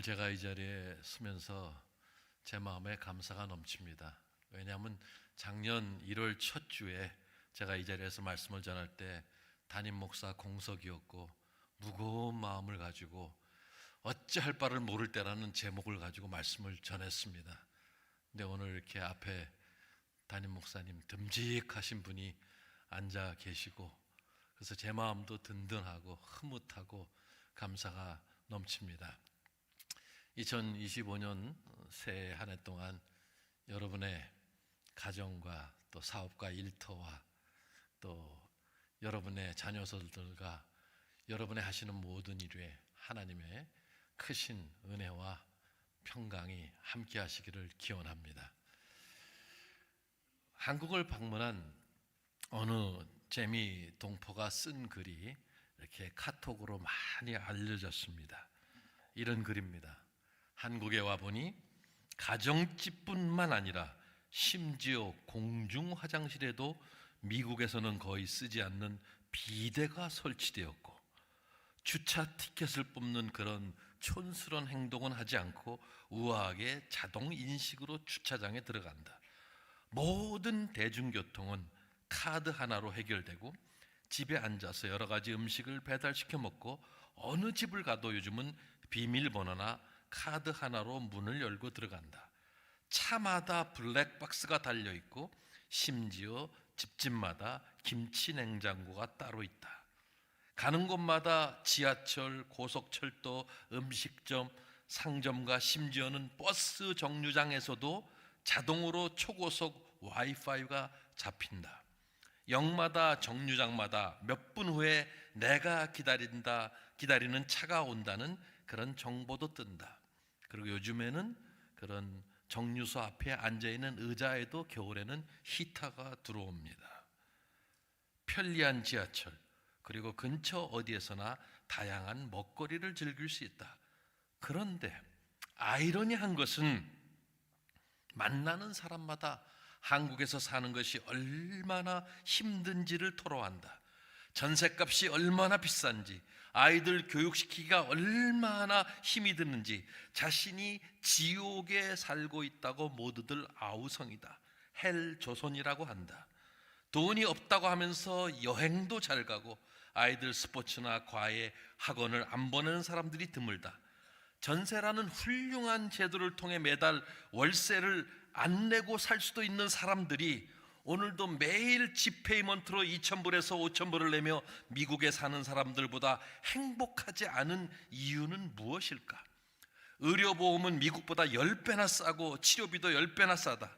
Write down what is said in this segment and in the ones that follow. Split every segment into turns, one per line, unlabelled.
오늘 제가 이 자리에 서면서 제 마음에 감사가 넘칩니다. 왜냐하면 작년 1월 첫 주에 제가 이 자리에서 말씀을 전할 때 담임 목사 공석이었고 무거운 마음을 가지고 어찌할 바를 모를 때라는 제목을 가지고 말씀을 전했습니다. 근데 오늘 이렇게 앞에 담임 목사님 듬직하신 분이 앉아 계시고 그래서 제 마음도 든든하고 흐뭇하고 감사가 넘칩니다. 2025년 새해 한 해 동안 여러분의 가정과 또 사업과 일터와 또 여러분의 자녀들과 여러분의 하시는 모든 일에 하나님의 크신 은혜와 평강이 함께 하시기를 기원합니다. 한국을 방문한 어느 재미 동포가 쓴 글이 이렇게 카톡으로 많이 알려졌습니다. 이런 글입니다. 한국에 와보니 가정집뿐만 아니라 심지어 공중 화장실에도 미국에서는 거의 쓰지 않는 비데가 설치되었고 주차 티켓을 뽑는 그런 촌스러운 행동은 하지 않고 우아하게 자동 인식으로 주차장에 들어간다. 모든 대중교통은 카드 하나로 해결되고 집에 앉아서 여러 가지 음식을 배달시켜 먹고 어느 집을 가도 요즘은 비밀번호나 카드 하나로 문을 열고 들어간다. 차마다 블랙박스가 달려있고 심지어 집집마다 김치 냉장고가 따로 있다. 가는 곳마다 지하철, 고속철도, 음식점, 상점과 심지어는 버스 정류장에서도 자동으로 초고속 와이파이가 잡힌다. 역마다 정류장마다 몇 분 후에 내가 기다리는 차가 온다는 그런 정보도 뜬다. 그리고 요즘에는 그런 정류소 앞에 앉아있는 의자에도 겨울에는 히터가 들어옵니다. 편리한 지하철 그리고 근처 어디에서나 다양한 먹거리를 즐길 수 있다. 그런데 아이러니한 것은 만나는 사람마다 한국에서 사는 것이 얼마나 힘든지를 토로한다. 전셋값이 얼마나 비싼지, 아이들 교육시키기가 얼마나 힘이 드는지, 자신이 지옥에 살고 있다고 모두들 아우성이다. 헬조선이라고 한다. 돈이 없다고 하면서 여행도 잘 가고 아이들 스포츠나 과외, 학원을 안 보내는 사람들이 드물다. 전세라는 훌륭한 제도를 통해 매달 월세를 안 내고 살 수도 있는 사람들이 오늘도 매일 집페이먼트로 2,000불에서 5,000불을 내며 미국에 사는 사람들보다 행복하지 않은 이유는 무엇일까? 의료보험은 미국보다 10배나 싸고 치료비도 10배나 싸다.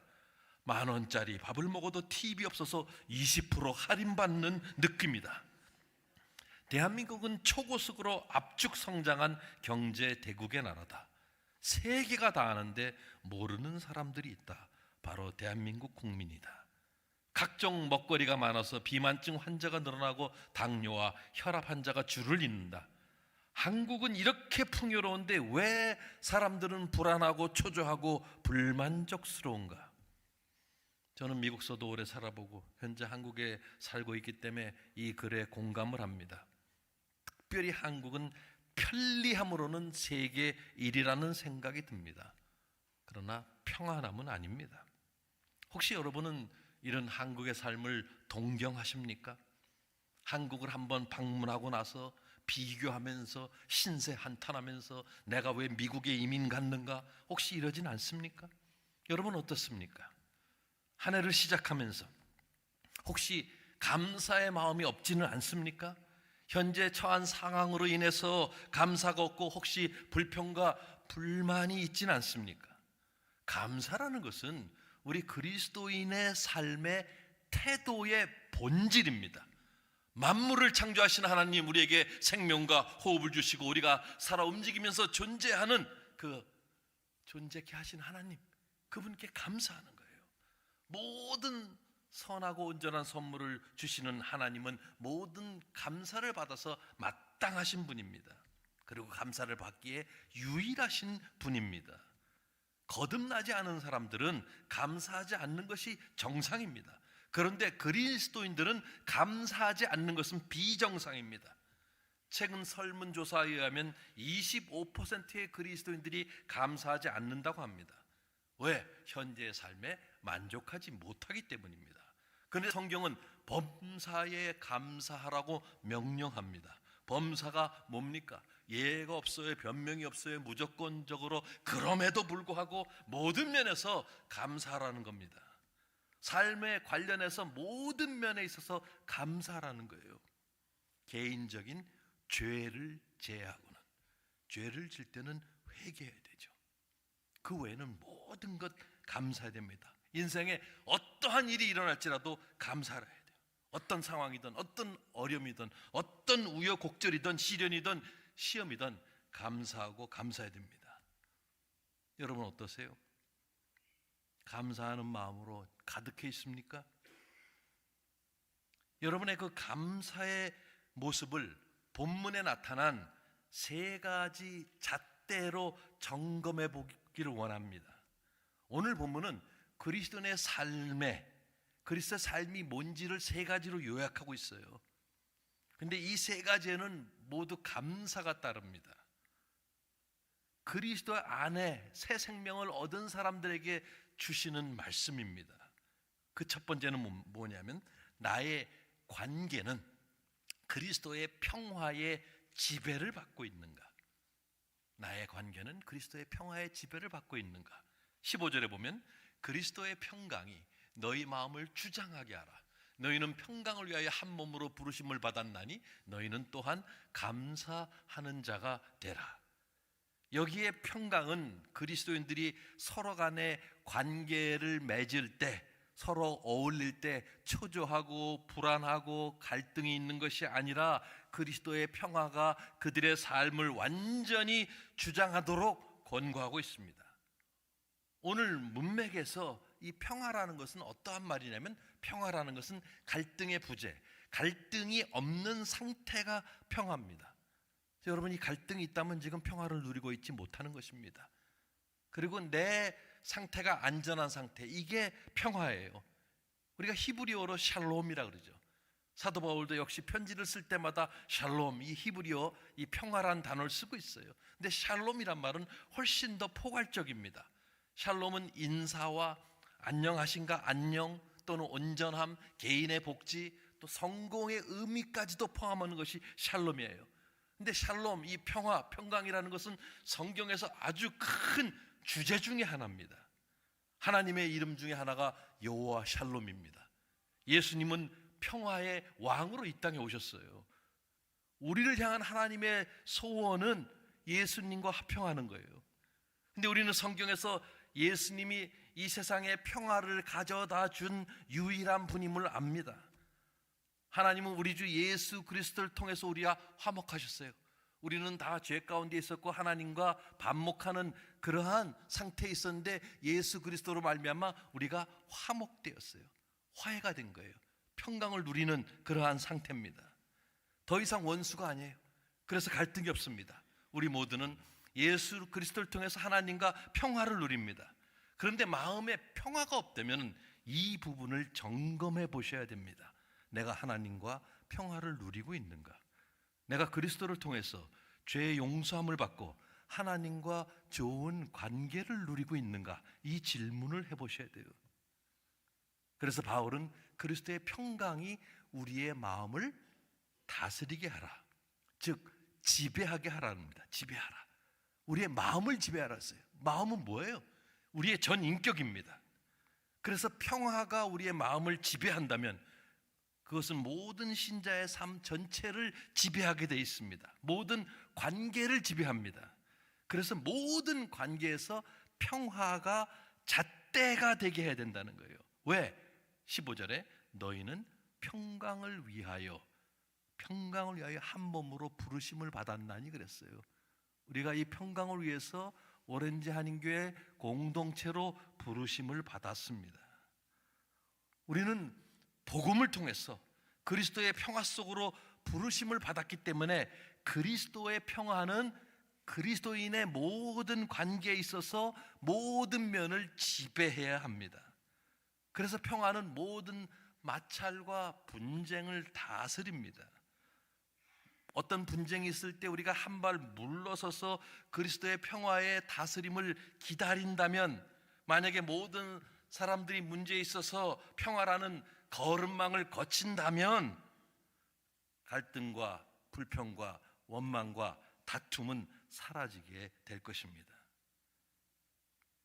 10,000원짜리 밥을 먹어도 TV 없어서 20% 할인받는 느낌이다. 대한민국은 초고속으로 압축 성장한 경제 대국의 나라다. 세계가 다 아는데 모르는 사람들이 있다. 바로 대한민국 국민이다. 각종 먹거리가 많아서 비만증 환자가 늘어나고 당뇨와 혈압 환자가 줄을 잇는다. 한국은 이렇게 풍요로운데 왜 사람들은 불안하고 초조하고 불만족스러운가? 저는 미국서도 오래 살아보고 현재 한국에 살고 있기 때문에 이 글에 공감을 합니다. 특별히 한국은 편리함으로는 세계 1위라는 생각이 듭니다. 그러나 평안함은 아닙니다. 혹시 여러분은 이런 한국의 삶을 동경하십니까? 한국을 한번 방문하고 나서 비교하면서 신세 한탄하면서 내가 왜 미국에 이민 갔는가? 혹시 이러진 않습니까? 여러분 어떻습니까? 한 해를 시작하면서 혹시 감사의 마음이 없지는 않습니까? 현재 처한 상황으로 인해서 감사가 없고 혹시 불평과 불만이 있지는 않습니까? 감사라는 것은 우리 그리스도인의 삶의 태도의 본질입니다. 만물을 창조하신 하나님, 우리에게 생명과 호흡을 주시고 우리가 살아 움직이면서 존재하는 그 존재케 하신 하나님, 그분께 감사하는 거예요. 모든 선하고 온전한 선물을 주시는 하나님은 모든 감사를 받아서 마땅하신 분입니다. 그리고 감사를 받기에 유일하신 분입니다. 거듭나지 않은 사람들은 감사하지 않는 것이 정상입니다. 그런데 그리스도인들은 감사하지 않는 것은 비정상입니다. 최근 설문조사에 의하면 25%의 그리스도인들이 감사하지 않는다고 합니다. 왜? 현재의 삶에 만족하지 못하기 때문입니다. 그런데 성경은 범사에 감사하라고 명령합니다. 범사가 뭡니까? 예가 없어요, 변명이 없어요, 무조건적으로 그럼에도 불구하고 모든 면에서 감사하라는 겁니다. 삶에 관련해서 모든 면에 있어서 감사하라는 거예요. 개인적인 죄를 제외하고는, 죄를 질 때는 회개해야 되죠. 그 외에는 모든 것 감사해야 됩니다. 인생에 어떠한 일이 일어날지라도 감사를 해야 돼요. 어떤 상황이든 어떤 어려움이든 어떤 우여곡절이든 시련이든 시험이든 감사하고 감사해야 됩니다. 여러분 어떠세요? 감사하는 마음으로 가득해 있습니까? 여러분의 그 감사의 모습을 본문에 나타난 세 가지 잣대로 점검해 보기를 원합니다. 오늘 본문은 그리스도인의 그리스도의 삶이 뭔지를 세 가지로 요약하고 있어요. 근데 이 세 가지에는 모두 감사가 따릅니다. 그리스도 안에 새 생명을 얻은 사람들에게 주시는 말씀입니다. 그 첫 번째는 뭐냐면, 나의 관계는 그리스도의 평화의 지배를 받고 있는가? 나의 관계는 그리스도의 평화의 지배를 받고 있는가? 15절에 보면 그리스도의 평강이 너희 마음을 주장하게 하라. 너희는 평강을 위하여 한 몸으로 부르심을 받았나니 너희는 또한 감사하는 자가 되라. 여기에 평강은 그리스도인들이 서로 간의 관계를 맺을 때, 서로 어울릴 때 초조하고 불안하고 갈등이 있는 것이 아니라 그리스도의 평화가 그들의 삶을 완전히 주장하도록 권고하고 있습니다. 오늘 문맥에서 이 평화라는 것은 어떠한 말이냐면, 평화라는 것은 갈등의 부재, 갈등이 없는 상태가 평화입니다. 여러분이 갈등이 있다면 지금 평화를 누리고 있지 못하는 것입니다. 그리고 내 상태가 안전한 상태, 이게 평화예요. 우리가 히브리어로 샬롬이라 그러죠. 사도 바울도 역시 편지를 쓸 때마다 샬롬, 이 히브리어, 이 평화란 단어를 쓰고 있어요. 근데 샬롬이란 말은 훨씬 더 포괄적입니다. 샬롬은 인사와 안녕하신가, 안녕, 또는 온전함, 개인의 복지, 또 성공의 의미까지도 포함하는 것이 샬롬이에요. 근데 샬롬, 이 평화, 평강이라는 것은 성경에서 아주 큰 주제 중에 하나입니다. 하나님의 이름 중에 하나가 여호와 샬롬입니다. 예수님은 평화의 왕으로 이 땅에 오셨어요. 우리를 향한 하나님의 소원은 예수님과 화평하는 거예요. 근데 우리는 성경에서 예수님이 이 세상에 평화를 가져다 준 유일한 분임을 압니다. 하나님은 우리 주 예수 그리스도를 통해서 우리와 화목하셨어요. 우리는 다 죄 가운데 있었고 하나님과 반목하는 그러한 상태에 있었는데 예수 그리스도로 말미암아 우리가 화목되었어요. 화해가 된 거예요. 평강을 누리는 그러한 상태입니다. 더 이상 원수가 아니에요. 그래서 갈등이 없습니다. 우리 모두는 예수 그리스도를 통해서 하나님과 평화를 누립니다. 그런데 마음에 평화가 없다면 이 부분을 점검해 보셔야 됩니다. 내가 하나님과 평화를 누리고 있는가? 내가 그리스도를 통해서 죄의 용서함을 받고 하나님과 좋은 관계를 누리고 있는가? 이 질문을 해보셔야 돼요. 그래서 바울은 그리스도의 평강이 우리의 마음을 다스리게 하라, 즉 지배하게 하라는 겁니다. 지배하라. 우리의 마음을 지배하라 했어요. 마음은 뭐예요? 우리의 전 인격입니다. 그래서 평화가 우리의 마음을 지배한다면 그것은 모든 신자의 삶 전체를 지배하게 되어 있습니다. 모든 관계를 지배합니다. 그래서 모든 관계에서 평화가 잣대가 되게 해야 된다는 거예요. 왜? 15절에 너희는 평강을 위하여 한 몸으로 부르심을 받았나니 그랬어요. 우리가 이 평강을 위해서 오렌지 한인교회 공동체로 부르심을 받았습니다. 우리는 복음을 통해서 그리스도의 평화 속으로 부르심을 받았기 때문에 그리스도의 평화는 그리스도인의 모든 관계에 있어서 모든 면을 지배해야 합니다. 그래서 평화는 모든 마찰과 분쟁을 다스립니다. 어떤 분쟁이 있을 때 우리가 한 발 물러서서 그리스도의 평화의 다스림을 기다린다면, 만약에 모든 사람들이 문제에 있어서 평화라는 거름망을 거친다면 갈등과 불평과 원망과 다툼은 사라지게 될 것입니다.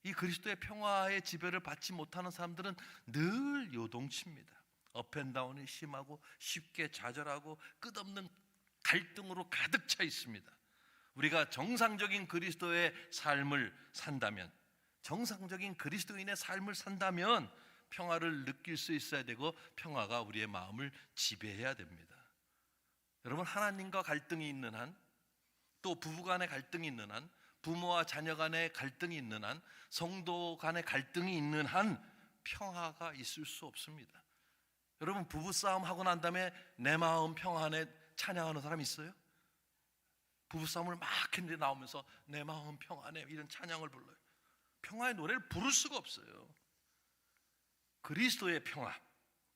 이 그리스도의 평화의 지배를 받지 못하는 사람들은 늘 요동칩니다. 업앤다운이 심하고 쉽게 좌절하고 끝없는 갈등으로 가득 차 있습니다. 우리가 정상적인 그리스도의 삶을 산다면, 정상적인 그리스도인의 삶을 산다면 평화를 느낄 수 있어야 되고, 평화가 우리의 마음을 지배해야 됩니다. 여러분, 하나님과 갈등이 있는 한, 또 부부 간의 갈등이 있는 한, 부모와 자녀 간의 갈등이 있는 한, 성도 간의 갈등이 있는 한 평화가 있을 수 없습니다. 여러분, 부부싸움 하고 난 다음에 내 마음 평안에 찬양하는 사람 있어요? 부부싸움을 막 했는데 나오면서 내 마음 평안해 이런 찬양을 불러요. 평화의 노래를 부를 수가 없어요. 그리스도의 평화,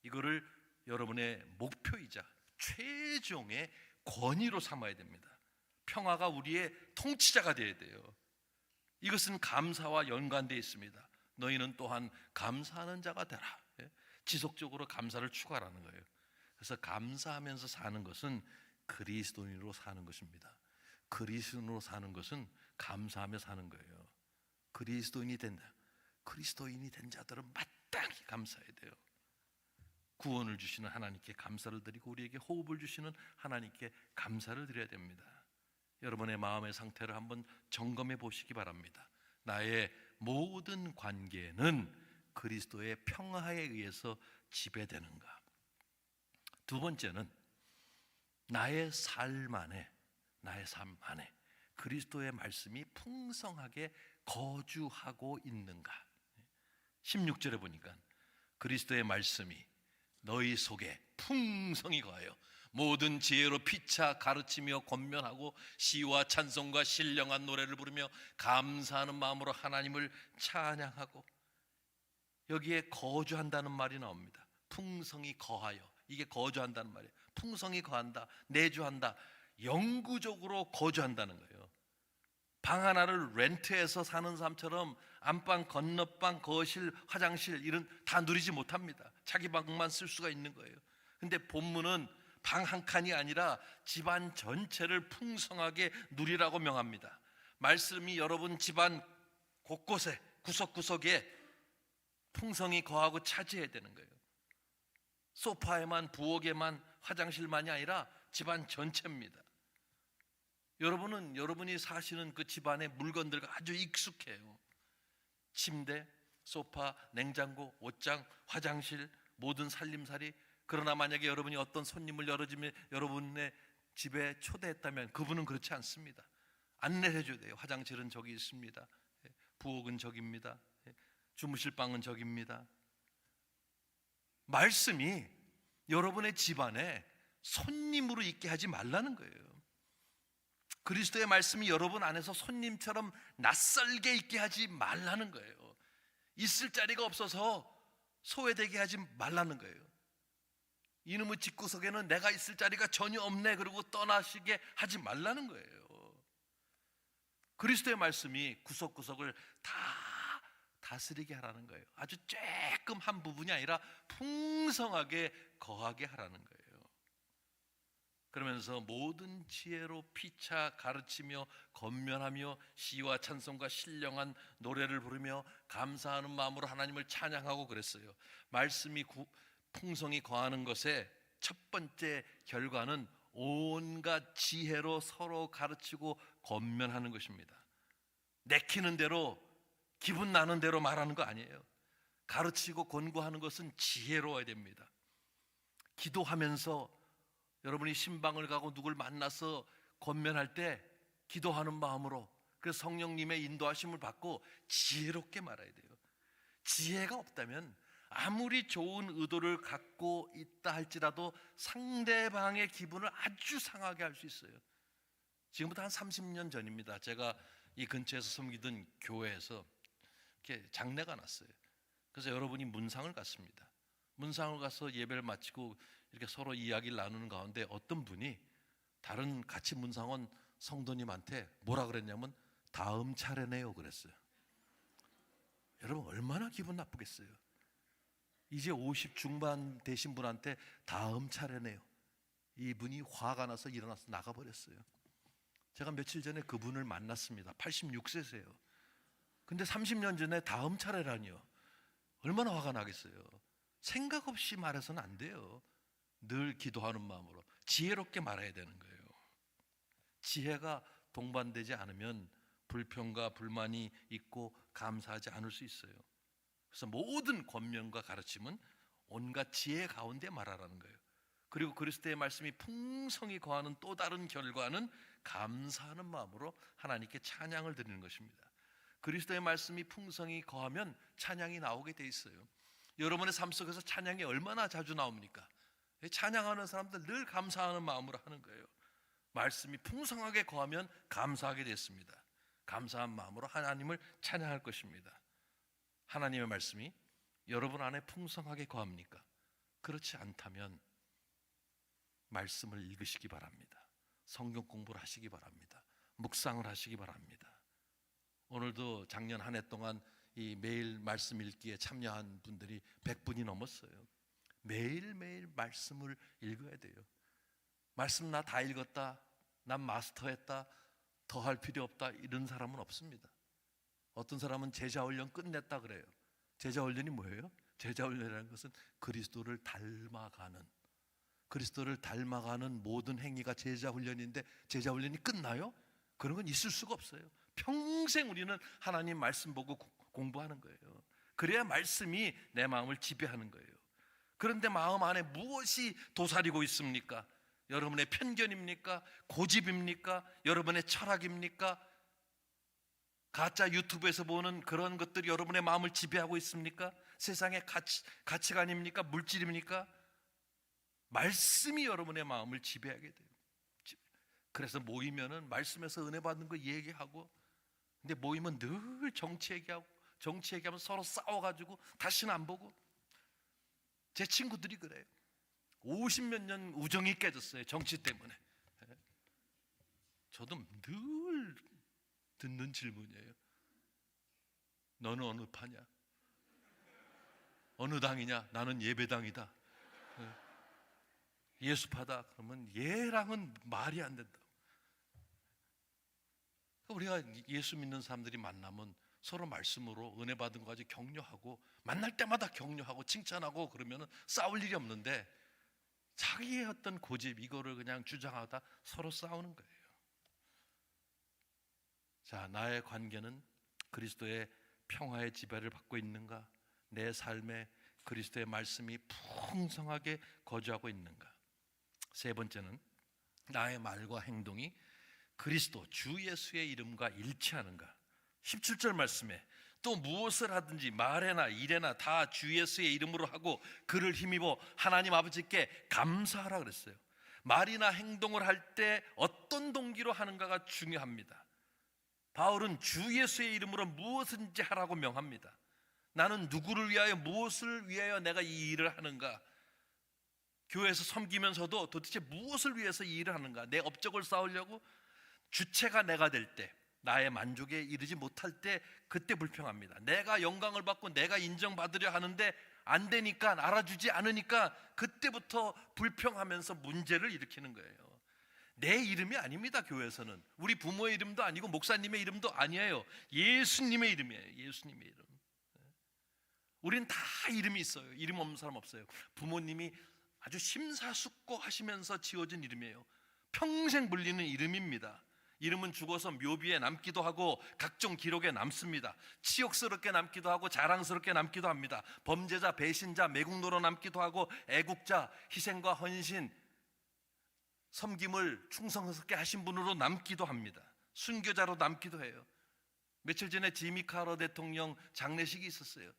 이거를 여러분의 목표이자 최종의 권위로 삼아야 됩니다. 평화가 우리의 통치자가 되어야 돼요. 이것은 감사와 연관되어 있습니다. 너희는 또한 감사하는 자가 되라. 지속적으로 감사를 추구하라는 거예요. 그래서 감사하면서 사는 것은 그리스도인으로 사는 것입니다. 그리스도인으로 사는 것은 감사하며 사는 거예요. 그리스도인이 된다. 그리스도인이 된 자들은 마땅히 감사해야 돼요. 구원을 주시는 하나님께 감사를 드리고 우리에게 호흡을 주시는 하나님께 감사를 드려야 됩니다. 여러분의 마음의 상태를 한번 점검해 보시기 바랍니다. 나의 모든 관계는 그리스도의 평화에 의해서 지배되는가? 두 번째는 나의 삶 안에 그리스도의 말씀이 풍성하게 거주하고 있는가? 16절에 보니까 그리스도의 말씀이 너희 속에 풍성히 거하여 모든 지혜로 피차 가르치며 권면하고 시와 찬송과 신령한 노래를 부르며 감사하는 마음으로 하나님을 찬양하고, 여기에 거주한다는 말이 나옵니다. 풍성히 거하여, 이게 거주한다는 말이에요. 풍성히 거한다, 내주한다, 영구적으로 거주한다는 거예요. 방 하나를 렌트해서 사는 사람처럼 안방, 건너방, 거실, 화장실 이런 다 누리지 못합니다. 자기 방만 쓸 수가 있는 거예요. 근데 본문은 방 한 칸이 아니라 집안 전체를 풍성하게 누리라고 명합니다. 말씀이 여러분 집안 곳곳에, 구석구석에 풍성히 거하고 차지해야 되는 거예요. 소파에만, 부엌에만, 화장실만이 아니라 집안 전체입니다. 여러분은 여러분이 사시는 그 집안의 물건들과 아주 익숙해요. 침대, 소파, 냉장고, 옷장, 화장실, 모든 살림살이. 그러나 만약에 여러분이 어떤 손님을 여러분의 집에 초대했다면 그분은 그렇지 않습니다. 안내를 해줘야 돼요. 화장실은 저기 있습니다. 부엌은 저기입니다. 주무실 방은 저기입니다. 말씀이 여러분의 집안에 손님으로 있게 하지 말라는 거예요. 그리스도의 말씀이 여러분 안에서 손님처럼 낯설게 있게 하지 말라는 거예요. 있을 자리가 없어서 소외되게 하지 말라는 거예요. 이놈의 집구석에는 내가 있을 자리가 전혀 없네 그러고 떠나시게 하지 말라는 거예요. 그리스도의 말씀이 구석구석을 다 다스리게 하라는 거예요. 아주 조금 한 부분이 아니라 풍성하게 거하게 하라는 거예요. 그러면서 모든 지혜로 피차 가르치며 권면하며 시와 찬송과 신령한 노래를 부르며 감사하는 마음으로 하나님을 찬양하고 그랬어요. 말씀이 풍성히 거하는 것의 첫 번째 결과는 온갖 지혜로 서로 가르치고 권면하는 것입니다. 내키는 대로, 기분 나는 대로 말하는 거 아니에요. 가르치고 권고하는 것은 지혜로워야 됩니다. 기도하면서 여러분이 신방을 가고 누굴 만나서 권면할 때 기도하는 마음으로, 그 성령님의 인도하심을 받고 지혜롭게 말해야 돼요. 지혜가 없다면 아무리 좋은 의도를 갖고 있다 할지라도 상대방의 기분을 아주 상하게 할 수 있어요. 지금부터 한 30년 전입니다. 제가 이 근처에서 섬기던 교회에서 이렇게 장례가 났어요. 그래서 여러분이 문상을 갔습니다. 문상을 가서 예배를 마치고 이렇게 서로 이야기를 나누는 가운데 어떤 분이 다른 같이 문상원 성도님한테 뭐라 그랬냐면 다음 차례네요 그랬어요. 여러분 얼마나 기분 나쁘겠어요. 이제 50 중반 되신 분한테 다음 차례네요. 이분이 화가 나서 일어나서 나가버렸어요. 제가 며칠 전에 그분을 만났습니다. 86세세요. 근데 30년 전에 다음 차례라니요. 얼마나 화가 나겠어요. 생각 없이 말해서는 안 돼요. 늘 기도하는 마음으로 지혜롭게 말해야 되는 거예요. 지혜가 동반되지 않으면 불평과 불만이 있고 감사하지 않을 수 있어요. 그래서 모든 권면과 가르침은 온갖 지혜 가운데 말하라는 거예요. 그리고 그리스도의 말씀이 풍성히 거하는 또 다른 결과는 감사하는 마음으로 하나님께 찬양을 드리는 것입니다. 그리스도의 말씀이 풍성히 거하면 찬양이 나오게 돼 있어요. 여러분의 삶 속에서 찬양이 얼마나 자주 나옵니까? 찬양하는 사람들 늘 감사하는 마음으로 하는 거예요. 말씀이 풍성하게 거하면 감사하게 됐습니다. 감사한 마음으로 하나님을 찬양할 것입니다. 하나님의 말씀이 여러분 안에 풍성하게 거합니까? 그렇지 않다면 말씀을 읽으시기 바랍니다. 성경 공부를 하시기 바랍니다. 묵상을 하시기 바랍니다. 오늘도 작년 한 해 동안 이 매일 말씀 읽기에 참여한 분들이 100분이 넘었어요. 매일매일 말씀을 읽어야 돼요. 말씀 나 다 읽었다, 난 마스터했다, 더 할 필요 없다 이런 사람은 없습니다. 어떤 사람은 제자훈련 끝냈다 그래요. 제자훈련이 뭐예요? 제자훈련이라는 것은 그리스도를 닮아가는, 그리스도를 닮아가는 모든 행위가 제자훈련인데 제자훈련이 끝나요? 그런 건 있을 수가 없어요. 평생 우리는 하나님 말씀 보고 공부하는 거예요. 그래야 말씀이 내 마음을 지배하는 거예요. 그런데 마음 안에 무엇이 도사리고 있습니까? 여러분의 편견입니까? 고집입니까? 여러분의 철학입니까? 가짜 유튜브에서 보는 그런 것들이 여러분의 마음을 지배하고 있습니까? 세상의 가치관입니까? 물질입니까? 말씀이 여러분의 마음을 지배하게 돼요. 그래서 모이면은 말씀에서 은혜 받는 거 얘기하고, 근데 모이면 늘 정치 얘기하면 서로 싸워가지고 다시는 안 보고. 제 친구들이 그래요. 50몇 년 우정이 깨졌어요. 정치 때문에. 저도 늘 듣는 질문이에요. 너는 어느 파냐? 어느 당이냐? 나는 예배당이다. 예수파다. 그러면 얘랑은 말이 안 된다. 우리가 예수 믿는 사람들이 만나면 서로 말씀으로 은혜 받은 거 가지고 격려하고, 만날 때마다 격려하고 칭찬하고 그러면 싸울 일이 없는데, 자기의 어떤 고집 이거를 그냥 주장하다 서로 싸우는 거예요. 자, 나의 관계는 그리스도의 평화의 지배를 받고 있는가? 내 삶에 그리스도의 말씀이 풍성하게 거주하고 있는가? 세 번째는 나의 말과 행동이 그리스도 주 예수의 이름과 일치하는가? 17절 말씀에 또 무엇을 하든지 말에나 일에나 다 주 예수의 이름으로 하고 그를 힘입어 하나님 아버지께 감사하라 그랬어요. 말이나 행동을 할 때 어떤 동기로 하는가가 중요합니다. 바울은 주 예수의 이름으로 무엇인지 하라고 명합니다. 나는 누구를 위하여, 무엇을 위하여 내가 이 일을 하는가? 교회에서 섬기면서도 도대체 무엇을 위해서 이 일을 하는가? 내 업적을 쌓으려고? 주체가 내가 될 때, 나의 만족에 이르지 못할 때, 그때 불평합니다. 내가 영광을 받고 내가 인정받으려 하는데 안 되니까, 알아주지 않으니까 그때부터 불평하면서 문제를 일으키는 거예요. 내 이름이 아닙니다. 교회에서는 우리 부모의 이름도 아니고 목사님의 이름도 아니에요. 예수님의 이름이에요. 예수님의 이름. 우리는 다 이름이 있어요. 이름 없는 사람 없어요. 부모님이 아주 심사숙고하시면서 지어진 이름이에요. 평생 불리는 이름입니다. 이름은 죽어서 묘비에 남기도 하고 각종 기록에 남습니다. 치욕스럽게 남기도 하고 자랑스럽게 남기도 합니다. 범죄자, 배신자, 매국노로 남기도 하고 애국자, 희생과 헌신, 섬김을 충성스럽게 하신 분으로 남기도 합니다. 순교자로 남기도 해요. 며칠 전에 지미 카터 대통령 장례식이 있었어요.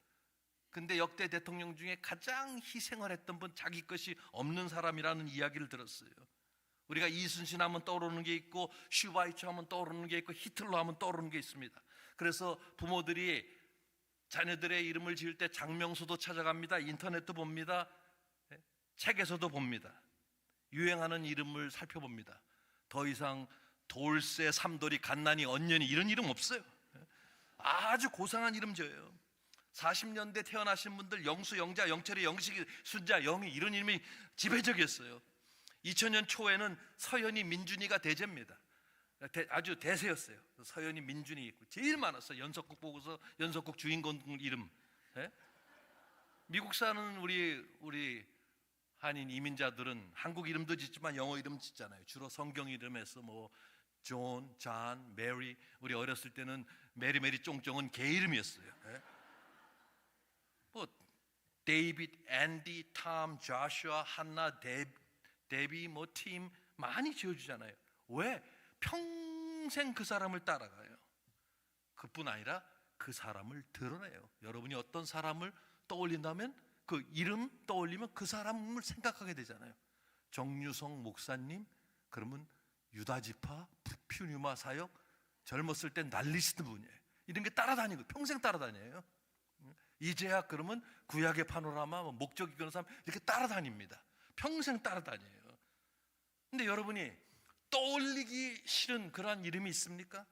근데 역대 대통령 중에 가장 희생을 했던 분, 자기 것이 없는 사람이라는 이야기를 들었어요. 우리가 이순신 하면 떠오르는 게 있고, 슈바이처 하면 떠오르는 게 있고, 히틀러 하면 떠오르는 게 있습니다. 그래서 부모들이 자녀들의 이름을 지을 때 장명수도 찾아갑니다. 인터넷도 봅니다. 책에서도 봅니다. 유행하는 이름을 살펴봅니다. 더 이상 돌쇠, 삼돌이, 갓난이, 언년이 이런 이름 없어요. 아주 고상한 이름 지어요. 40년대 태어나신 분들 영수, 영자, 영철이, 영식이, 순자, 영희 이런 이름이 지배적이었어요. 2000년 초에는 서연이, 민준이가 대제입니다. 아주 대세였어요. 서연이, 민준이 있고 제일 많았어요. 연속극 보고서 연속극 주인공 이름. 미국 사는 우리 한인 이민자들은 한국 이름도 짓지만 영어 이름 짓잖아요. 주로 성경 이름에서 뭐 존, 잔, 메리. 우리 어렸을 때는 메리 쫑쫑은 개 이름이었어요. 뭐 데이빗, 앤디, 탐, 조슈아, 한나, 데비, 뭐 팀 많이 지어주잖아요. 왜? 평생 그 사람을 따라가요. 그뿐 아니라 그 사람을 드러내요. 여러분이 어떤 사람을 떠올린다면 그 이름 떠올리면 그 사람을 생각하게 되잖아요. 정유성 목사님 그러면 유다지파, 퓨뉴마 사역, 젊었을 땐 난리치던 분이에요. 이런 게 따라다니고 평생 따라다녀요. 이제야 그러면 구약의 파노라마, 목적이 그런 사람 이렇게 따라다닙니다. 평생 따라다녀요. 근데 여러분이 떠올리기 싫은 그러한 이름이 있습니까?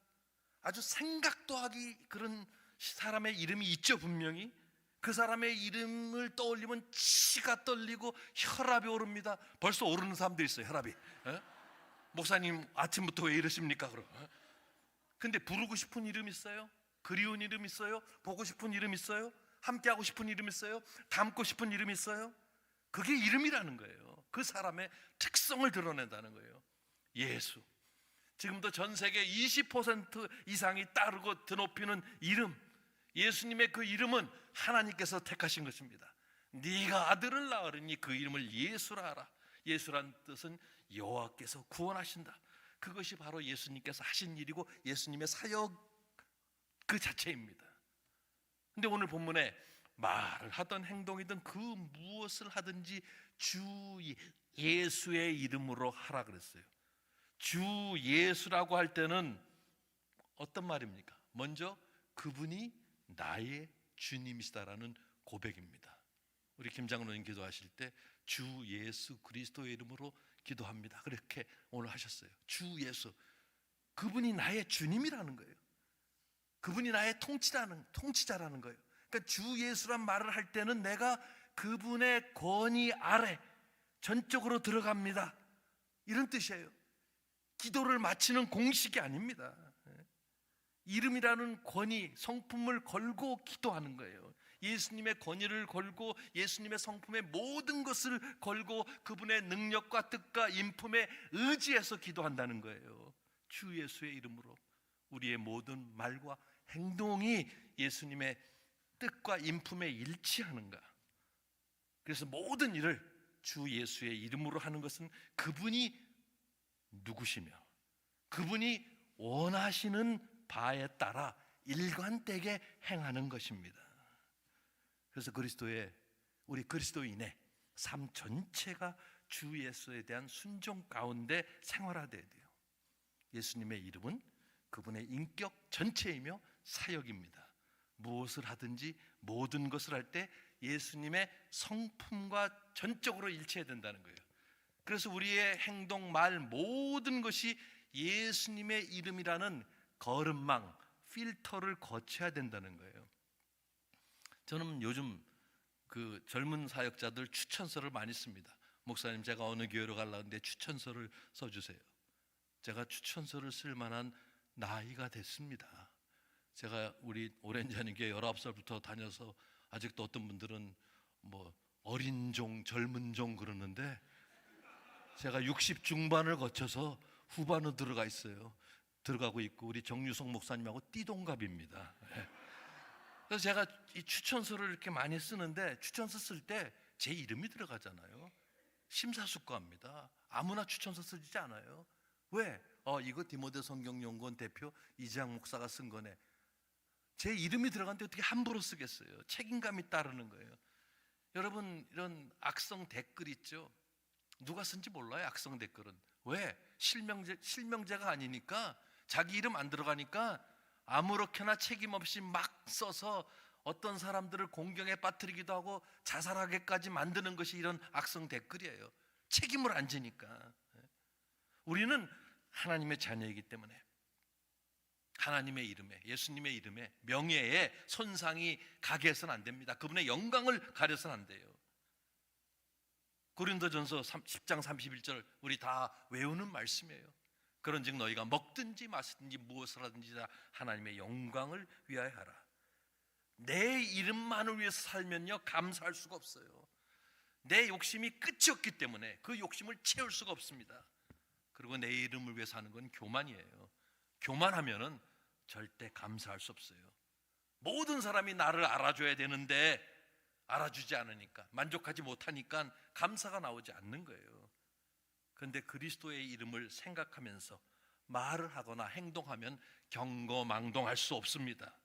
아주 생각도 하기 그런 사람의 이름이 있죠. 분명히 그 사람의 이름을 떠올리면 치가 떨리고 혈압이 오릅니다. 벌써 오르는 사람도 있어요. 혈압이. 목사님 아침부터 왜 이러십니까? 그럼. 근데 부르고 싶은 이름 있어요? 그리운 이름 있어요? 보고 싶은 이름 있어요? 함께하고 싶은 이름 있어요? 닮고 싶은 이름 있어요? 그게 이름이라는 거예요. 그 사람의 특성을 드러낸다는 거예요. 예수. 지금도 전 세계 20% 이상이 따르고 드높이는 이름, 예수님의 그 이름은 하나님께서 택하신 것입니다. 네가 아들을 낳으리니 그 이름을 예수라 하라. 예수란 뜻은 여호와께서 구원하신다. 그것이 바로 예수님께서 하신 일이고 예수님의 사역 그 자체입니다. 근데 오늘 본문에 말을 하든 행동이든 그 무엇을 하든지 주 예수의 이름으로 하라 그랬어요. 주 예수라고 할 때는 어떤 말입니까? 먼저 그분이 나의 주님이시다라는 고백입니다. 우리 김장로님 기도하실 때 주 예수 그리스도의 이름으로 기도합니다. 그렇게 오늘 하셨어요. 주 예수, 그분이 나의 주님이라는 거예요. 그분이 나의 통치자라는 거예요. 그러니까 주 예수란 말을 할 때는 내가 그분의 권위 아래 전적으로 들어갑니다. 이런 뜻이에요. 기도를 마치는 공식이 아닙니다. 이름이라는 권위, 성품을 걸고 기도하는 거예요. 예수님의 권위를 걸고 예수님의 성품의 모든 것을 걸고 그분의 능력과 뜻과 인품에 의지해서 기도한다는 거예요. 주 예수의 이름으로 우리의 모든 말과 행동이 예수님의 뜻과 인품에 일치하는가. 그래서 모든 일을 주 예수의 이름으로 하는 것은 그분이 누구시며 그분이 원하시는 바에 따라 일관되게 행하는 것입니다. 그래서 우리 그리스도인의 삶 전체가 주 예수에 대한 순종 가운데 생활화돼야 돼요. 예수님의 이름은 그분의 인격 전체이며 사역입니다. 무엇을 하든지 모든 것을 할 때 예수님의 성품과 전적으로 일치해야 된다는 거예요. 그래서 우리의 행동, 말 모든 것이 예수님의 이름이라는 거름망, 필터를 거쳐야 된다는 거예요. 저는 요즘 그 젊은 사역자들 추천서를 많이 씁니다. 목사님 제가 어느 교회로 가려는데 추천서를 써주세요. 제가 추천서를 쓸 만한 나이가 됐습니다. 제가 우리 오렌지하는 교회 19살부터 다녀서 아직도 어떤 분들은 뭐 어린 종, 젊은 종 그러는데 제가 60 중반을 거쳐서 후반으로 들어가고 있고 우리 정유성 목사님하고 띠동갑입니다. 그래서 제가 이 추천서를 이렇게 많이 쓰는데 추천서 쓸 때 제 이름이 들어가잖아요. 심사숙고합니다. 아무나 추천서 쓰지 않아요. 왜? 이거 디모데 성경연구원 대표 이재학 목사가 쓴 거네. 제 이름이 들어갔는데 어떻게 함부로 쓰겠어요? 책임감이 따르는 거예요. 여러분 이런 악성 댓글 있죠? 누가 쓴지 몰라요. 악성 댓글은. 왜? 실명제가 아니니까 자기 이름 안 들어가니까 아무렇게나 책임 없이 막 써서 어떤 사람들을 공경에 빠뜨리기도 하고 자살하게까지 만드는 것이 이런 악성 댓글이에요. 책임을 안 지니까. 우리는 하나님의 자녀이기 때문에 하나님의 이름에, 예수님의 이름에, 명예에 손상이 가게 해서는 안 됩니다. 그분의 영광을 가려서는 안 돼요. 고린도전서 10장 31절 우리 다 외우는 말씀이에요. 그런즉 너희가 먹든지 마시든지 무엇을 하든지 다 하나님의 영광을 위하여 하라. 내 이름만을 위해서 살면요 감사할 수가 없어요. 내 욕심이 끝이 없기 때문에 그 욕심을 채울 수가 없습니다. 그리고 내 이름을 위해서 하는 건 교만이에요. 교만하면은 절대 감사할 수 없어요. 모든 사람이 나를 알아줘야 되는데 알아주지 않으니까, 만족하지 못하니까 감사가 나오지 않는 거예요. 그런데 그리스도의 이름을 생각하면서 말을 하거나 행동하면 경거망동할 수 없습니다.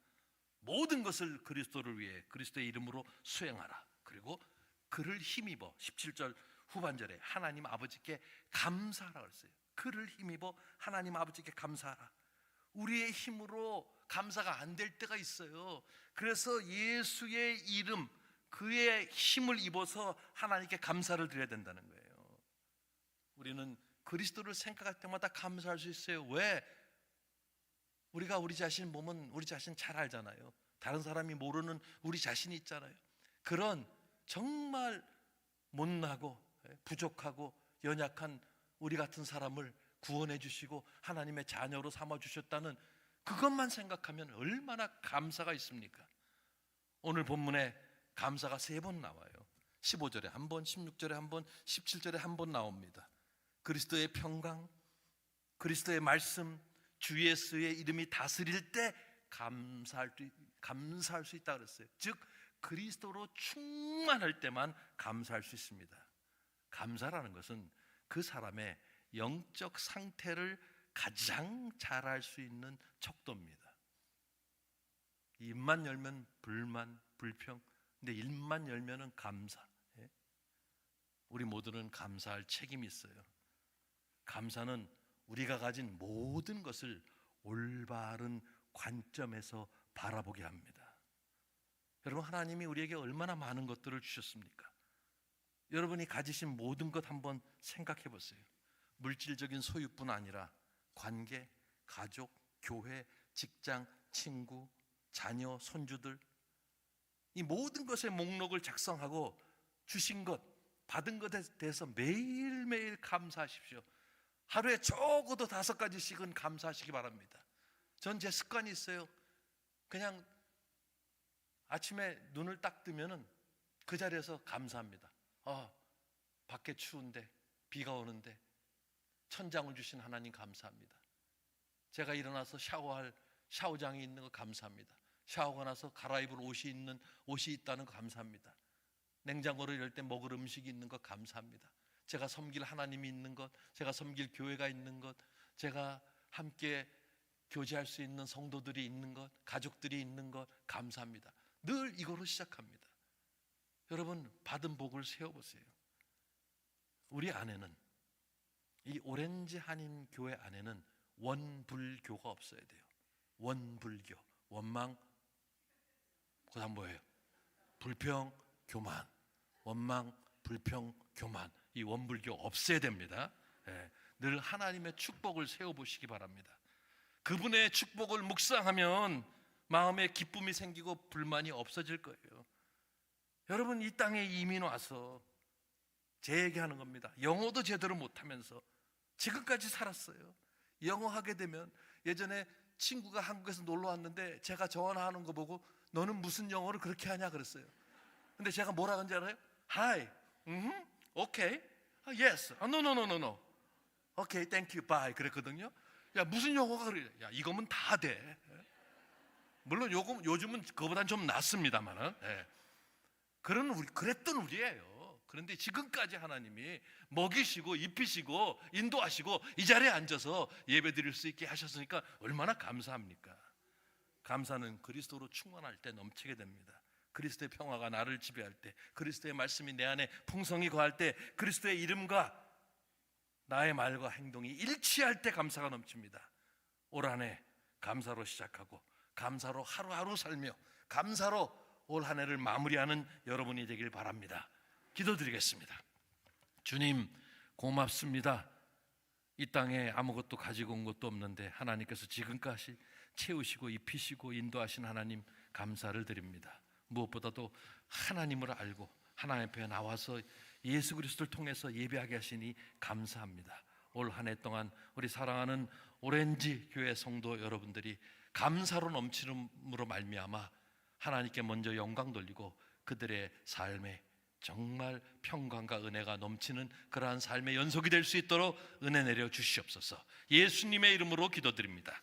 모든 것을 그리스도를 위해 그리스도의 이름으로 수행하라. 그리고 그를 힘입어 17절 후반절에 하나님 아버지께 감사하라 그랬어요. 그를 힘입어 하나님 아버지께 감사하라. 우리의 힘으로 감사가 안 될 때가 있어요. 그래서 예수의 이름, 그의 힘을 입어서 하나님께 감사를 드려야 된다는 거예요. 우리는 그리스도를 생각할 때마다 감사할 수 있어요. 왜? 우리가 우리 자신 보면 우리 자신 잘 알잖아요. 다른 사람이 모르는 우리 자신이 있잖아요. 그런 정말 못나고 부족하고 연약한 우리 같은 사람을 구원해 주시고 하나님의 자녀로 삼아 주셨다는 그것만 생각하면 얼마나 감사가 있습니까? 오늘 본문에 감사가 3번 나와요. 15절에 한 번, 16절에 한 번, 17절에 한 번 나옵니다. 그리스도의 평강, 그리스도의 말씀, 주 예수의 이름이 다스릴 때 감사할 수 있다 그랬어요. 즉 그리스도로 충만할 때만 감사할 수 있습니다. 감사라는 것은 그 사람의 영적 상태를 가장 잘 알 수 있는 척도입니다. 입만 열면 불만, 불평, 근데 입만 열면은 감사. 우리 모두는 감사할 책임이 있어요. 감사는 우리가 가진 모든 것을 올바른 관점에서 바라보게 합니다. 여러분, 하나님이 우리에게 얼마나 많은 것들을 주셨습니까? 여러분이 가지신 모든 것 한번 생각해 보세요. 물질적인 소유뿐 아니라 관계, 가족, 교회, 직장, 친구, 자녀, 손주들, 이 모든 것의 목록을 작성하고 주신 것, 받은 것에 대해서 매일매일 감사하십시오. 하루에 적어도 5가지씩은 감사하시기 바랍니다. 전 제 습관이 있어요. 그냥 아침에 눈을 딱 뜨면은 그 자리에서 감사합니다. 밖에 추운데, 비가 오는데 천장을 주신 하나님 감사합니다. 제가 일어나서 샤워할 샤워장이 있는 거 감사합니다. 샤워가 나서 갈아입을 옷이 있다는 거 감사합니다. 냉장고를 열 때 먹을 음식이 있는 거 감사합니다. 제가 섬길 하나님이 있는 것, 제가 섬길 교회가 있는 것, 제가 함께 교제할 수 있는 성도들이 있는 것, 가족들이 있는 것 감사합니다. 늘 이거로 시작합니다. 여러분, 받은 복을 세워보세요. 우리 안에는, 이 오렌지 한인 교회 안에는 원불교가 없어야 돼요. 원불교, 원망, 그 다음 뭐예요? 불평, 교만. 원망, 불평, 교만. 이 원불교 없애야 됩니다. 늘 하나님의 축복을 세워보시기 바랍니다. 그분의 축복을 묵상하면 마음에 기쁨이 생기고 불만이 없어질 거예요. 여러분, 이 땅에 이민 와서 제 얘기하는 겁니다. 영어도 제대로 못하면서 지금까지 살았어요. 영어 하게 되면, 예전에 친구가 한국에서 놀러 왔는데 제가 전화하는 거 보고 너는 무슨 영어를 그렇게 하냐 그랬어요. 근데 제가 뭐라 그런지 알아요? Hi, okay, yes, no, okay, thank you, bye 그랬거든요. 야, 무슨 영어가 그래? 야, 이거면 다 돼. 물론 요즘은 그거보단 좀 낫습니다만은, 그랬던 우리예요. 그런데 지금까지 하나님이 먹이시고 입히시고 인도하시고 이 자리에 앉아서 예배 드릴 수 있게 하셨으니까 얼마나 감사합니까? 감사는 그리스도로 충만할 때 넘치게 됩니다. 그리스도의 평화가 나를 지배할 때, 그리스도의 말씀이 내 안에 풍성히 거할 때, 그리스도의 이름과 나의 말과 행동이 일치할 때 감사가 넘칩니다. 올 한 해 감사로 시작하고 감사로 하루하루 살며 감사로 올 한 해를 마무리하는 여러분이 되길 바랍니다. 기도드리겠습니다. 주님, 고맙습니다. 이 땅에 아무것도 가지고 온 것도 없는데 하나님께서 지금까지 채우시고 입히시고 인도하신 하나님 감사를 드립니다. 무엇보다도 하나님을 알고 하나님 앞에 나와서 예수 그리스도를 통해서 예배하게 하시니 감사합니다. 올 한 해 동안 우리 사랑하는 오렌지 교회 성도 여러분들이 감사로 넘치는으로 말미암아 하나님께 먼저 영광 돌리고 그들의 삶에 정말 평강과 은혜가 넘치는 그러한 삶의 연속이 될 수 있도록 은혜 내려 주시옵소서. 예수님의 이름으로 기도드립니다.